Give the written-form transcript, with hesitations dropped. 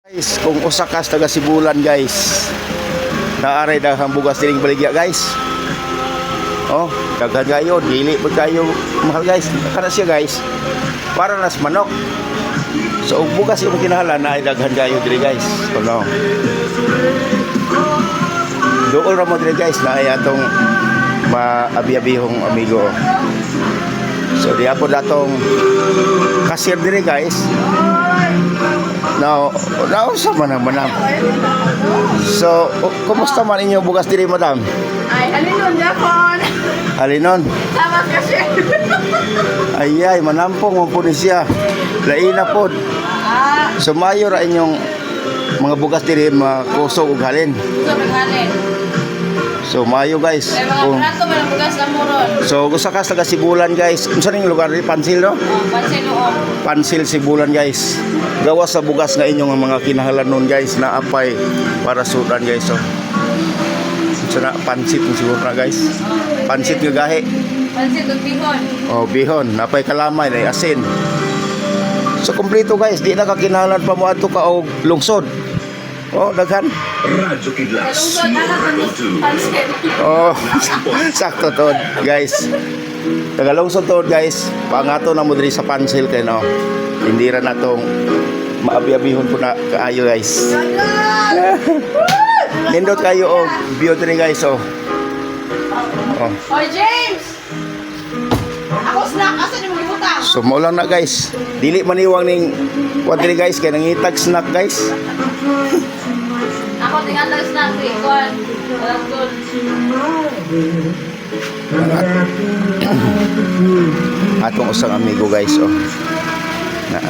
Guys, kung usa ka taga Sibulan guys, naaray daghang bugas dining baligya guys. Oh, daghan kayo, dili pud kayo mahal guys. Kana siya guys, para nas manok. So og bugas imong kinahanglan na ay daghan kayo diri guys. Kuno. Dool ra mo diri guys na ay atong maabi-abihong amigo. So di po datong cashier diri guys. Now sa manang. So, kumusta man inyo bugas diri, madam? Ay, halinon dakon. Halinon. Sama kasi. Ay, manampong mo po siya. Laina po. So, mayo ra inyong mga bugas diri makusog ug halin. So, naghalin. So, mayo guys. Ay, mga prato man ang bugas na muron. So, gusto ka taga Sibulan guys. Unsa ning lugar diri? Pansil, no? Pansin noon. Pansil Sibulan guys. Gawas sa bugas nga inyong mga kinahanglan nun guys na apay para sudan guys. So, na pansit ng siguro na guys. Pansit nga gahi. Pansin ng bihon. Oh, bihon, napay kalamay na asin. So kompleto guys, di na ka kinahanglan pa mo adto ka og lungsod. Oh, daghan. Radyo Kidlat. Lungsod anak ng pansin. Oh, sakto to guys. Tagalungsod to guys. Pangato na mo diri sa Pansil kay no. Hindi ra natong maabi-abihon ko na kaayo guys. Nindot kayo og view diri guys oh. Oh. Oy, James! Ako snack, asa ni mo gibutang? So mo lang na guys. Dili maniwang ning what diri guys kay nangitag snack guys. Ako tingnan lang snack ni Kwan. Walang gold. Atong usang amigo guys oh. Na.